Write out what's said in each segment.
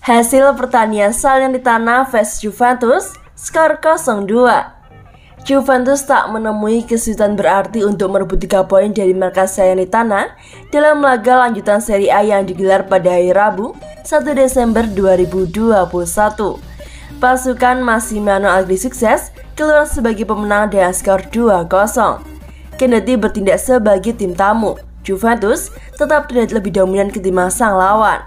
Hasil pertandingan Salernitana vs Juventus, skor 0-2. Juventus tak menemui kesulitan berarti untuk merebut 3 poin dari markas Salernitana dalam laga lanjutan Serie A yang digelar pada hari Rabu, 1 Desember 2021. Pasukan Massimiliano Allegri sukses keluar sebagai pemenang dengan skor 2-0. Kendati bertindak sebagai tim tamu, Juventus tetap terlihat lebih dominan ketimbang sang lawan.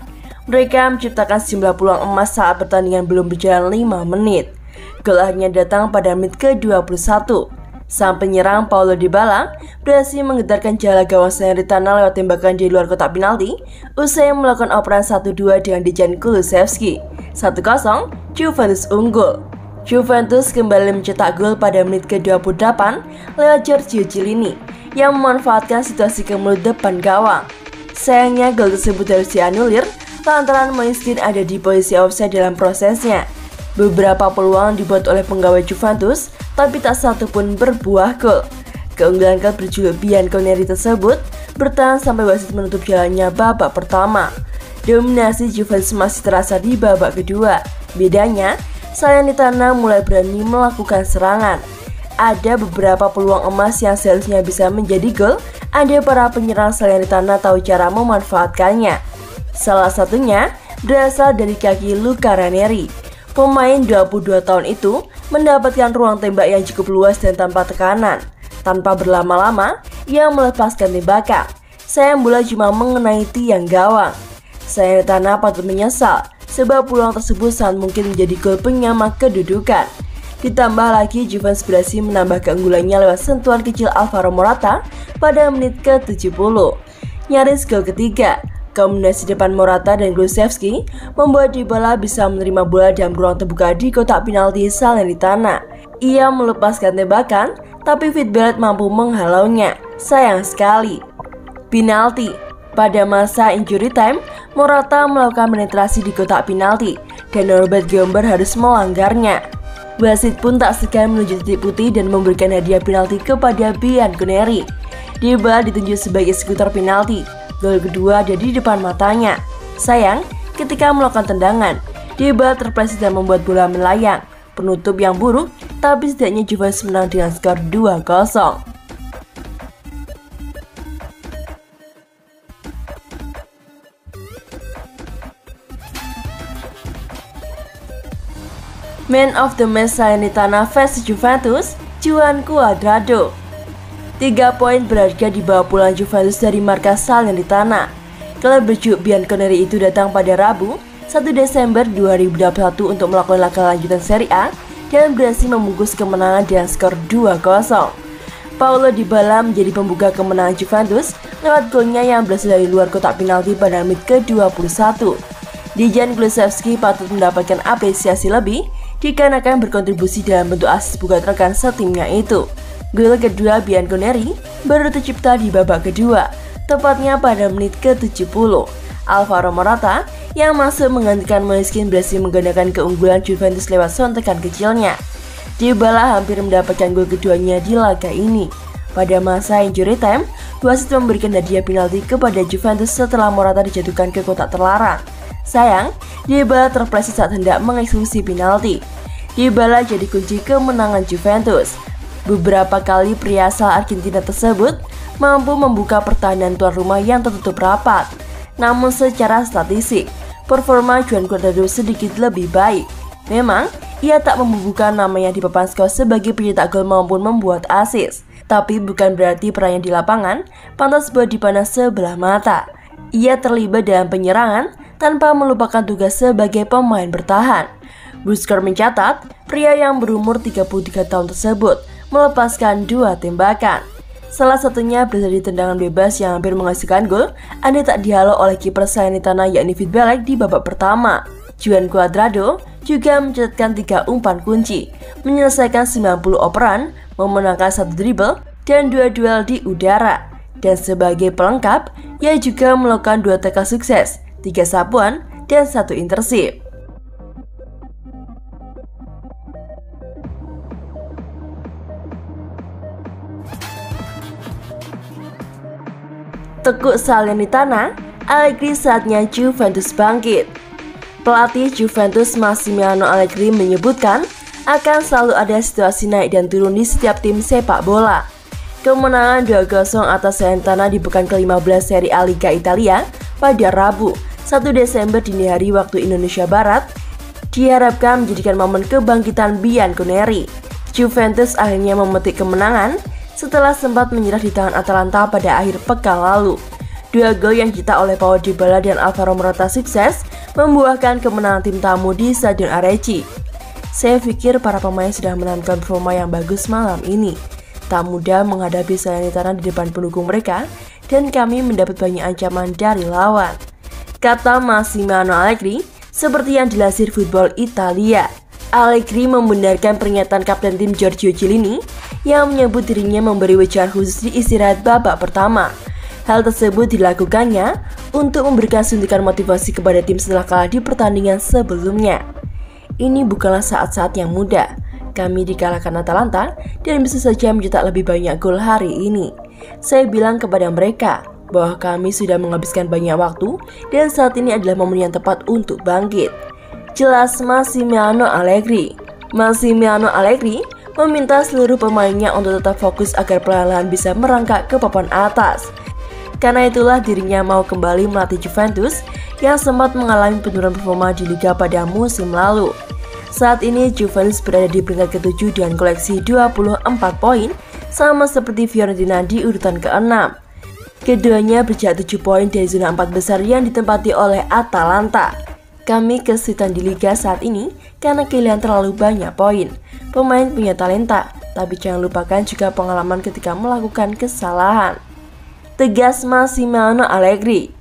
Mereka menciptakan sejumlah peluang emas saat pertandingan belum berjalan 5 menit. Gol akhirnya datang pada menit ke-21. Sang penyerang Paulo Dybala berhasil menggetarkan jala gawang Salernitana lewat tembakan di luar kotak penalti usai melakukan operan 1-2 dengan Dejan Kulusevski. 1-0, Juventus unggul. Juventus kembali mencetak gol pada menit ke-28 lewat Giorgio Chiellini yang memanfaatkan situasi ke mulut depan gawang. Sayangnya gol tersebut harus dianulir lantaran Moiskin ada di posisi offside dalam prosesnya. Beberapa peluang dibuat oleh penggawa Juventus, tapi tak satu pun berbuah gol. Keunggulan klub berjuluk Bianconeri tersebut bertahan sampai wasit menutup jalannya babak pertama. Dominasi Juventus masih terasa di babak kedua. Bedanya, Salernitana mulai berani melakukan serangan. Ada beberapa peluang emas yang seharusnya bisa menjadi gol, ada para penyerang Salernitana tahu cara memanfaatkannya. Salah satunya berasal dari kaki Luca Ranieri. Pemain 22 tahun itu mendapatkan ruang tembak yang cukup luas dan tanpa tekanan. Tanpa berlama-lama, ia melepaskan tembakan. Sayang bola cuma mengenai tiang gawang. Salernitana patut menyesal sebab peluang tersebut sangat mungkin menjadi gol penyama kedudukan. Ditambah lagi Juventus berhasil menambah keunggulannya lewat sentuhan kecil Alvaro Morata pada menit ke-70. Nyaris gol ketiga. Kombinasi depan Morata dan Kulusevski membuat Dybala bisa menerima bola dalam ruang terbuka di kotak penalti Salernitana. Ia melepaskan tembakan, tapi Fitzgerald mampu menghalaunya. Sayang sekali. Penalti. Pada masa injury time, Morata melakukan penetrasi di kotak penalti dan Norbert Gomber harus melanggarnya. Wasit pun tak segan menunjuk titik putih dan memberikan hadiah penalti kepada Bianconeri. Dybala ditunjuk sebagai eksekutor penalti. Gol kedua ada di depan matanya. Sayang, ketika melakukan tendangan, Dybala terpleset dan membuat bola melayang. Penutup yang buruk, tapi setidaknya Juventus menang dengan skor 2-0. Man of the match Salernitana vs Juventus, Juan Cuadrado. 3 poin berharga dibawa pulang Juventus dari markas Salernitana. Klub berjuluk Bianconeri itu datang pada Rabu, 1 Desember 2021 untuk melakukan laga lanjutan Serie A dan berhasil membungkus kemenangan dengan skor 2-0. Paulo Dybala menjadi pembuka kemenangan Juventus lewat golnya yang berasal dari luar kotak penalti pada menit ke-21. Dejan Kulusevski patut mendapatkan apresiasi lebih dikarenakan berkontribusi dalam bentuk asis buat rekan setimnya itu. Gol kedua Bianconeri baru tercipta di babak kedua, tepatnya pada menit ke-70. Alvaro Morata yang masuk menggantikan Moiskin berhasil menggandakan keunggulan Juventus lewat sontekan kecilnya. Dybala hampir mendapatkan gol keduanya di laga ini. Pada masa injury time, wasit memberikan hadiah penalti kepada Juventus setelah Morata dijatuhkan ke kotak terlarang. Sayang, Dybala terpleset saat hendak mengeksekusi penalti. Dybala jadi kunci kemenangan Juventus. Beberapa kali pria asal Argentina tersebut mampu membuka pertahanan tuan rumah yang tertutup rapat. Namun secara statistik, performa Juan Cuadrado sedikit lebih baik. Memang, ia tak membubuhkan namanya di papan skor sebagai pencetak gol maupun membuat assist. Tapi bukan berarti perannya di lapangan pantas buat dipandang sebelah mata. Ia terlibat dalam penyerangan tanpa melupakan tugas sebagai pemain bertahan. Buskor mencatat, pria yang berumur 33 tahun tersebut melepaskan 2 tembakan. Salah satunya berasal dari tendangan bebas yang hampir menghasilkan gol, andai tak dihalau oleh kiper Salernitana yakni Fitzgerald di babak pertama. Juan Cuadrado juga mencatatkan 3 umpan kunci, menyelesaikan 90 operan, memenangkan 1 dribble dan 2 duel di udara. Dan sebagai pelengkap, ia juga melakukan 2 tackle sukses, 3 sapuan, dan 1 intersip. Tekuk Salernitana, Allegri saatnya Juventus bangkit. Pelatih Juventus Massimiliano Allegri menyebutkan akan selalu ada situasi naik dan turun di setiap tim sepak bola. Kemenangan 2-0 atas Salernitana di pekan ke-15 Serie A Liga Italia pada Rabu, 1 Desember dini hari waktu Indonesia Barat, diharapkan menjadikan momen kebangkitan Bianconeri. Juventus akhirnya memetik kemenangan setelah sempat menyerah di tangan Atalanta pada akhir pekan lalu. 2 gol yang dicetak oleh Paulo Dybala dan Alvaro Morata sukses membuahkan kemenangan tim tamu di Stadion Arechi. Saya pikir para pemain sudah menanamkan performa yang bagus malam ini. Tak mudah menghadapi Salernitana di depan pendukung mereka dan kami mendapat banyak ancaman dari lawan, kata Massimiliano Allegri seperti yang dilansir Football Italia. Allegri membenarkan pernyataan kapten tim Giorgio Chiellini yang menyebut dirinya memberi wejangan khusus di istirahat babak pertama. Hal tersebut dilakukannya untuk memberikan suntikan motivasi kepada tim setelah kalah di pertandingan sebelumnya. Ini bukanlah saat-saat yang mudah. Kami dikalahkan Atalanta dan bisa saja mencetak lebih banyak gol hari ini. Saya bilang kepada mereka bahwa kami sudah menghabiskan banyak waktu dan saat ini adalah momen yang tepat untuk bangkit, jelas Massimiliano Allegri. Massimiliano Allegri meminta seluruh pemainnya untuk tetap fokus agar perlahan-lahan bisa merangkak ke papan atas. Karena itulah dirinya mau kembali melatih Juventus yang sempat mengalami penurunan performa di Liga pada musim lalu. Saat ini Juventus berada di peringkat ke-7 dengan koleksi 24 poin, sama seperti Fiorentina di urutan ke-6. Keduanya berjarak 7 poin dari zona 4 besar yang ditempati oleh Atalanta. Kami kesulitan di Liga saat ini karena kehilangan terlalu banyak poin. Pemain punya talenta, tapi jangan lupakan juga pengalaman ketika melakukan kesalahan, tegas Massimiliano Allegri.